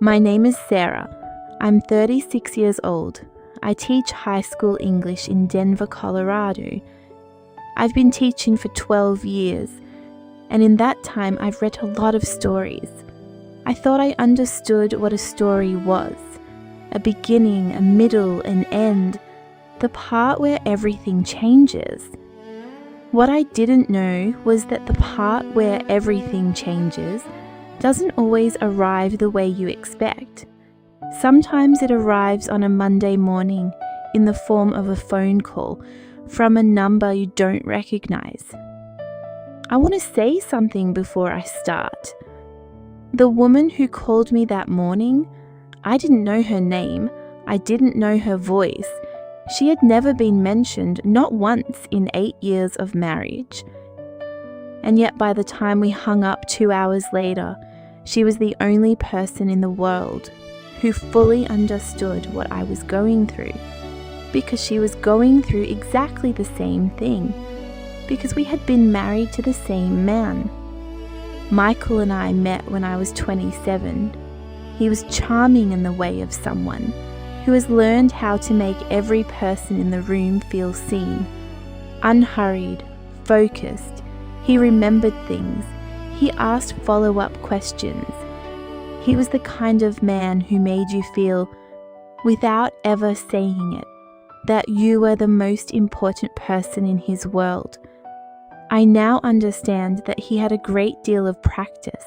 My name is Sarah. I'm 36 years old. I teach high school English in Denver, Colorado. I've been teaching for 12 years, and in that time I've read a lot of stories. I thought I understood what a story was. A beginning, a middle, an end. The part where everything changes. What I didn't know was that the part where everything changes doesn't always arrive the way you expect. Sometimes it arrives on a Monday morning in the form of a phone call from a number you don't recognize. I want to say something before I start. The woman who called me that morning, I didn't know her name, I didn't know her voice. She had never been mentioned, not once in 8 years of marriage. And yet by the time we hung up 2 hours later, she was the only person in the world who fully understood what I was going through, because she was going through exactly the same thing, because we had been married to the same man. Michael and I met when I was 27. He was charming in the way of someone who has learned how to make every person in the room feel seen. Unhurried, focused, he remembered things. He asked follow-up questions. He was the kind of man who made you feel, without ever saying it, that you were the most important person in his world. I now understand that he had a great deal of practice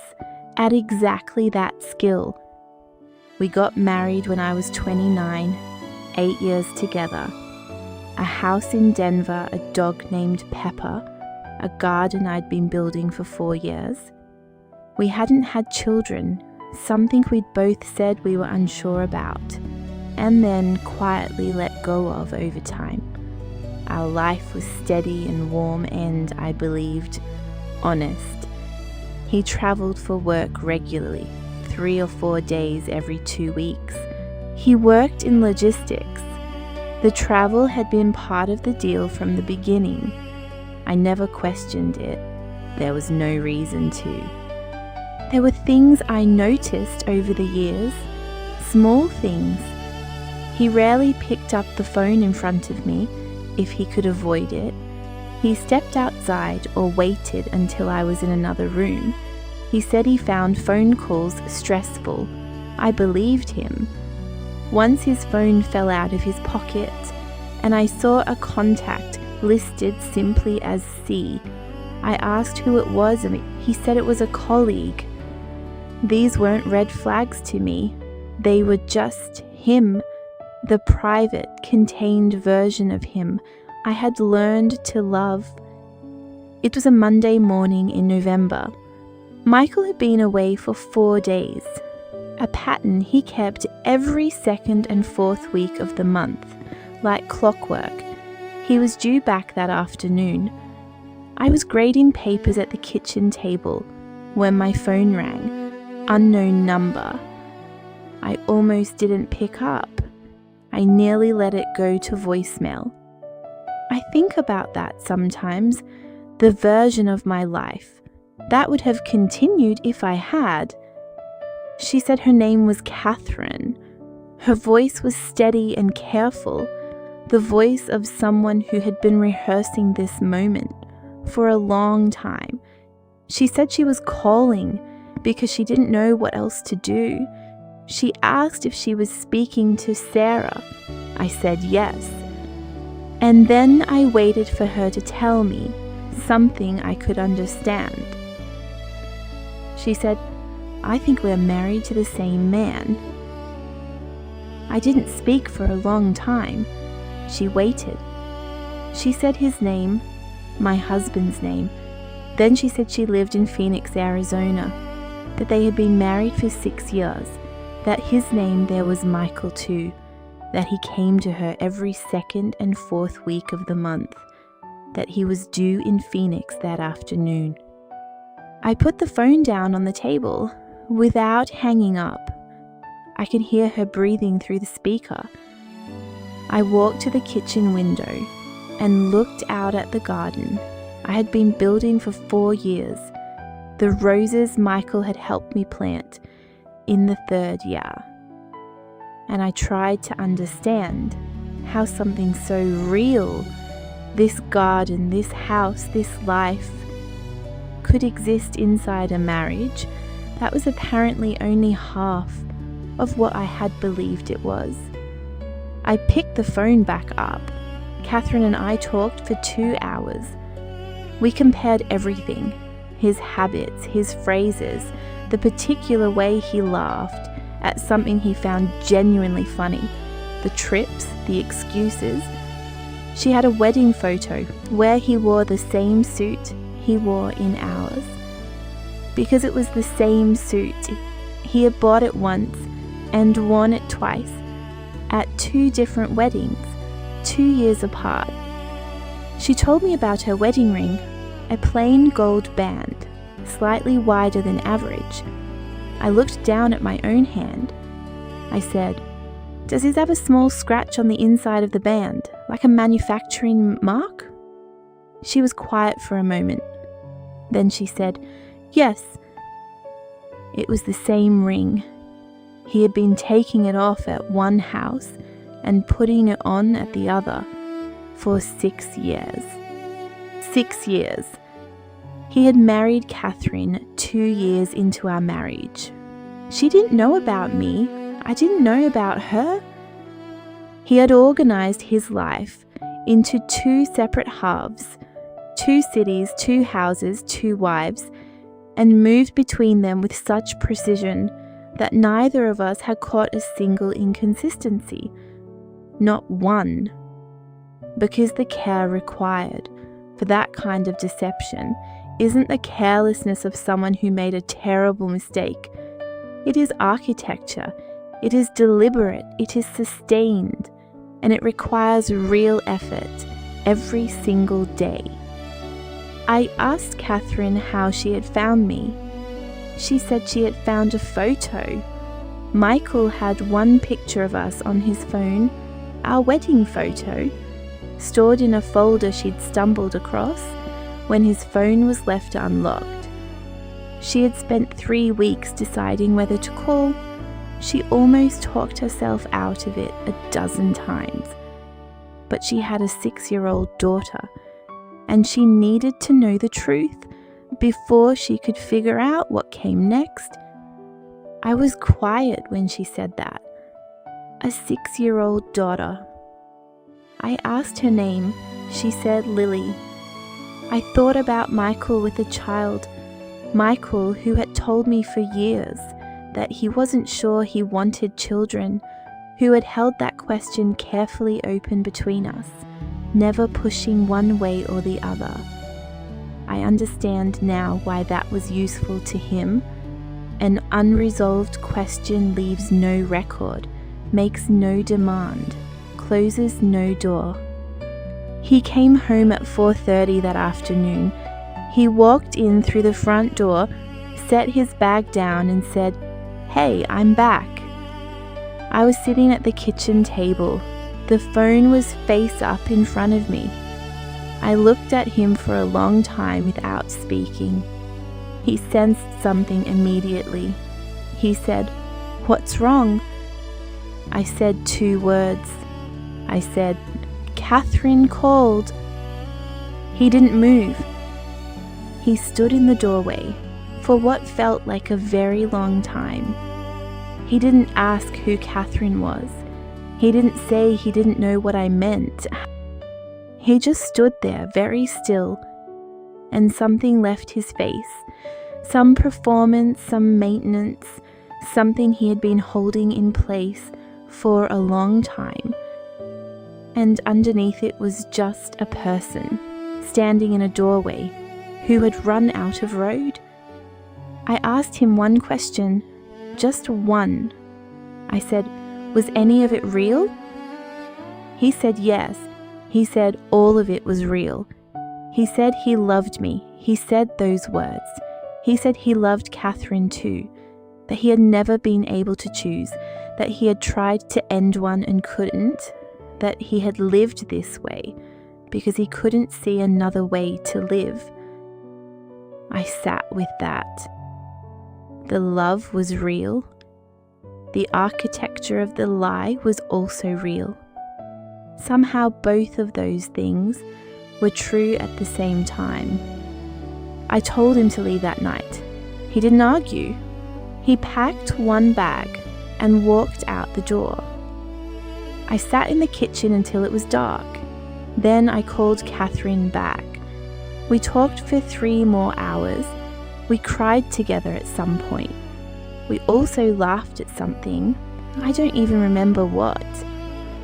at exactly that skill. We got married when I was 29, 8 years together. A house in Denver, a dog named Pepper, a garden I'd been building for 4 years. We hadn't had children, something we'd both said we were unsure about, and then quietly let go of over time. Our life was steady and warm and, I believed, honest. He traveled for work regularly, 3 or 4 days every 2 weeks. He worked in logistics. The travel had been part of the deal from the beginning. I never questioned it. There was no reason to. There were things I noticed over the years, small things. He rarely picked up the phone in front of me if he could avoid it. He stepped outside or waited until I was in another room. He said he found phone calls stressful. I believed him. Once his phone fell out of his pocket, and I saw a contact listed simply as C. I asked who it was, and he said it was a colleague. These weren't red flags to me. They were just him, the private, contained version of him I had learned to love. It was a Monday morning in November. Michael had been away for 4 days, a pattern he kept every second and fourth week of the month, like clockwork. He was due back that afternoon. I was grading papers at the kitchen table when my phone rang. Unknown number. I almost didn't pick up. I nearly let it go to voicemail. I think about that sometimes, the version of my life that would have continued if I had. She said her name was Catherine. Her voice was steady and careful, the voice of someone who had been rehearsing this moment for a long time. She said she was calling because she didn't know what else to do. She asked if she was speaking to Sarah. I said yes. And then I waited for her to tell me something I could understand. She said, "I think we're married to the same man." I didn't speak for a long time. She waited. She said his name, my husband's name. Then she said she lived in Phoenix, Arizona, that they had been married for 6 years, that his name there was Michael too, that he came to her every second and fourth week of the month, that he was due in Phoenix that afternoon. I put the phone down on the table without hanging up. I could hear her breathing through the speaker. I walked to the kitchen window and looked out at the garden I had been building for 4 years, the roses Michael had helped me plant, in the 3rd year, and I tried to understand how something so real, this garden, this house, this life, could exist inside a marriage that was apparently only half of what I had believed it was. I picked the phone back up. Catherine and I talked for 2 hours. We compared everything, his habits, his phrases, the particular way he laughed at something he found genuinely funny, the trips, the excuses. She had a wedding photo where he wore the same suit he wore in ours. Because it was the same suit, he had bought it once and worn it twice at 2 different weddings, 2 years apart. She told me about her wedding ring, a plain gold band, slightly wider than average. I looked down at my own hand. I said, "Does his have a small scratch on the inside of the band, like a manufacturing mark?" She was quiet for a moment. Then she said, "Yes." It was the same ring. He had been taking it off at one house and putting it on at the other for 6 years. 6 years. He had married Catherine 2 years into our marriage. She didn't know about me. I didn't know about her. He had organized his life into 2 separate halves, 2 cities, 2 houses, 2 wives, and moved between them with such precision that neither of us had caught a single inconsistency. Not one. Because the care required for that kind of deception isn't the carelessness of someone who made a terrible mistake. It is architecture, it is deliberate, it is sustained, and it requires real effort every single day. I asked Catherine how she had found me. She said she had found a photo. Michael had one picture of us on his phone, our wedding photo, stored in a folder she'd stumbled across when his phone was left unlocked. She had spent 3 weeks deciding whether to call. She almost talked herself out of it a dozen times. But she had a 6-year-old daughter, and she needed to know the truth before she could figure out what came next. I was quiet when she said that. A 6-year-old daughter. I asked her name. She said Lily. I thought about Michael with a child. Michael, who had told me for years that he wasn't sure he wanted children, who had held that question carefully open between us, never pushing one way or the other. I understand now why that was useful to him. An unresolved question leaves no record, makes no demand, closes no door. He came home at 4:30 that afternoon. He walked in through the front door, set his bag down and said, "Hey, I'm back." I was sitting at the kitchen table. The phone was face up in front of me. I looked at him for a long time without speaking. He sensed something immediately. He said, "What's wrong?" I said 2 words. I said, "Catherine called." He didn't move. He stood in the doorway for what felt like a very long time. He didn't ask who Catherine was. He didn't say he didn't know what I meant. He just stood there very still, and something left his face. Some performance, some maintenance, something he had been holding in place for a long time. And underneath it was just a person standing in a doorway who had run out of road. I asked him one question, just one. I said, "Was any of it real?" He said yes. He said all of it was real. He said he loved me. He said those words. He said he loved Catherine too, that he had never been able to choose, that he had tried to end one and couldn't, that he had lived this way because he couldn't see another way to live. I sat with that. The love was real. the architecture of the lie was also real. Somehow both of those things were true at the same time. I told him to leave that night. He didn't argue. He packed one bag and walked out the door. I sat in the kitchen until it was dark. Then I called Catherine back. We talked for 3 more hours. We cried together at some point. We also laughed at something. I don't even remember what.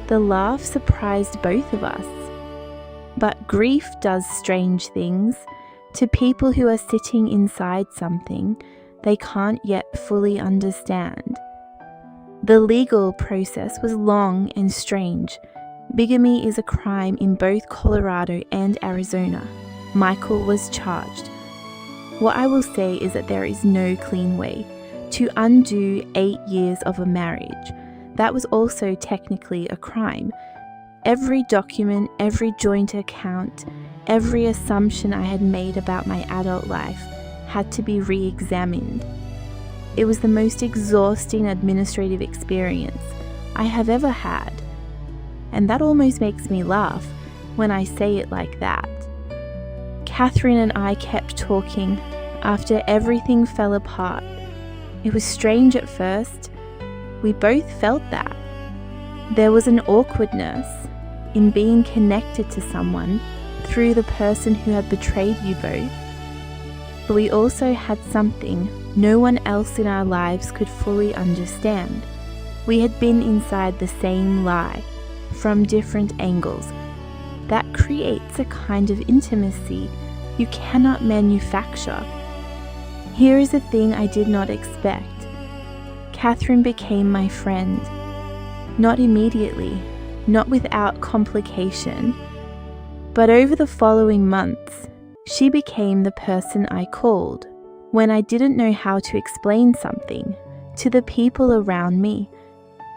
The laugh surprised both of us. But grief does strange things. To people who are sitting inside something they can't yet fully understand. The legal process was long and strange. Bigamy is a crime in both Colorado and Arizona. Michael was charged. What I will say is that there is no clean way to undo 8 years of a marriage. That was also technically a crime. Every document, every joint account, every assumption I had made about my adult life had to be re-examined. It was the most exhausting administrative experience I have ever had. And that almost makes me laugh when I say it like that. Catherine and I kept talking after everything fell apart. It was strange at first. We both felt that. There was an awkwardness in being connected to someone through the person who had betrayed you both. But we also had something no one else in our lives could fully understand. We had been inside the same lie, from different angles. That creates a kind of intimacy you cannot manufacture. Here is a thing I did not expect. Catherine became my friend. Not immediately, not without complication, but over the following months, she became the person I called when I didn't know how to explain something to the people around me,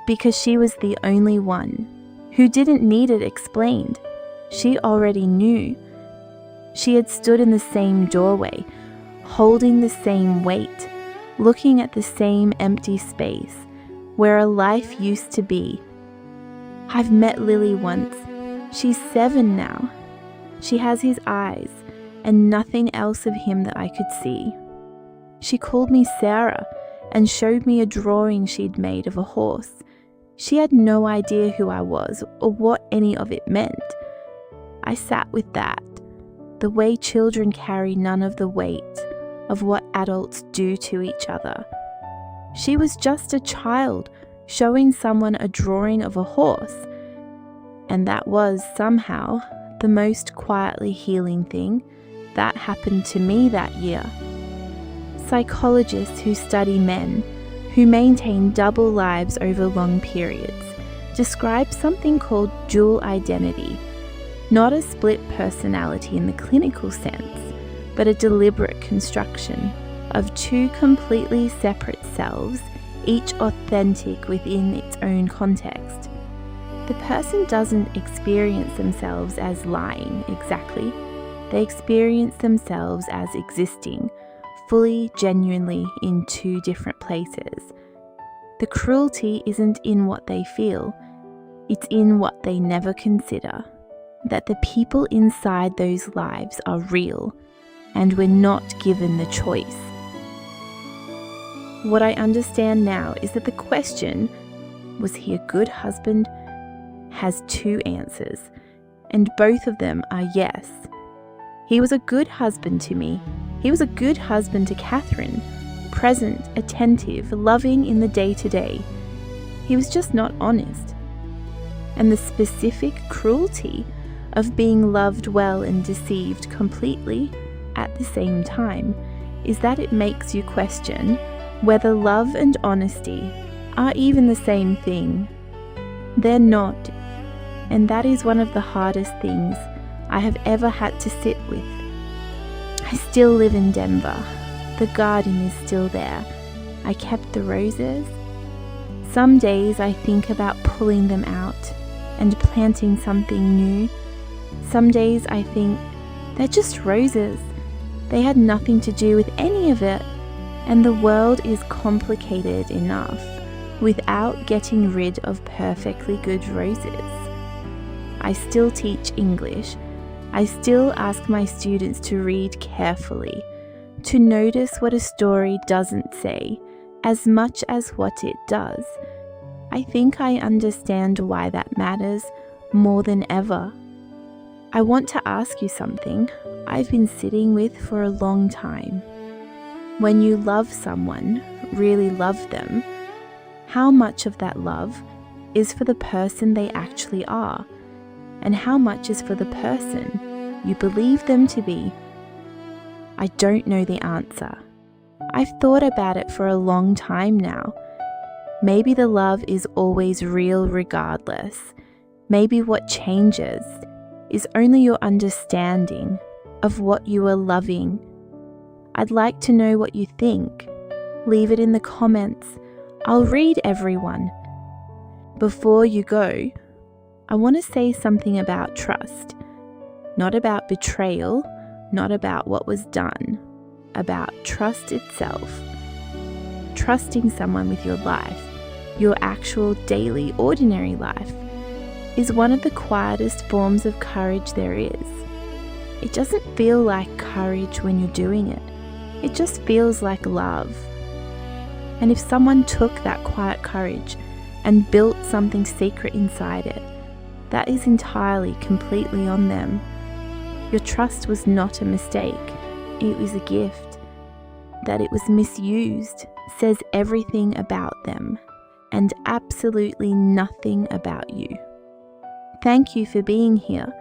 because she was the only one who didn't need it explained. She already knew. She had stood in the same doorway, holding the same weight, looking at the same empty space where a life used to be. I've met Lily once. She's 7 now. She has his eyes and nothing else of him that I could see. She called me Sarah and showed me a drawing she'd made of a horse. She had no idea who I was or what any of it meant. I sat with that, the way children carry none of the weight of what adults do to each other. She was just a child showing someone a drawing of a horse, and that was somehow the most quietly healing thing that happened to me that year. Psychologists who study men who maintain double lives over long periods describe something called dual identity, not a split personality in the clinical sense, but a deliberate construction of 2 completely separate selves, each authentic within its own context. The person doesn't experience themselves as lying exactly. They experience themselves as existing, fully, genuinely in 2 different places. The cruelty isn't in what they feel, it's in what they never consider. That the people inside those lives are real, and we're not given the choice. What I understand now is that the question, was he a good husband, has 2 answers, and both of them are yes. He was a good husband to me. He was a good husband to Catherine, present, attentive, loving in the day-to-day. He was just not honest. And the specific cruelty of being loved well and deceived completely at the same time is that it makes you question whether love and honesty are even the same thing. They're not, and that is one of the hardest things I have ever had to sit with. I still live in Denver. The garden is still there. I kept the roses. Some days I think about pulling them out and planting something new. Some days I think they're just roses. They had nothing to do with any of it, and the world is complicated enough without getting rid of perfectly good roses. I still teach English. I still ask my students to read carefully, to notice what a story doesn't say as much as what it does. I think I understand why that matters more than ever. I want to ask you something I've been sitting with for a long time. When you love someone, really love them, how much of that love is for the person they actually are, and how much is for the person you believe them to be? I don't know the answer. I've thought about it for a long time now. Maybe the love is always real regardless. Maybe what changes is only your understanding of what you are loving. I'd like to know what you think. Leave it in the comments. I'll read everyone. Before you go, I want to say something about trust. Not about betrayal, not about what was done, about trust itself. Trusting someone with your life, your actual daily, ordinary life, is one of the quietest forms of courage there is. It doesn't feel like courage when you're doing it. It just feels like love. And if someone took that quiet courage and built something secret inside it, that is entirely, completely on them. Your trust was not a mistake. It was a gift. That it was misused says everything about them and absolutely nothing about you. Thank you for being here.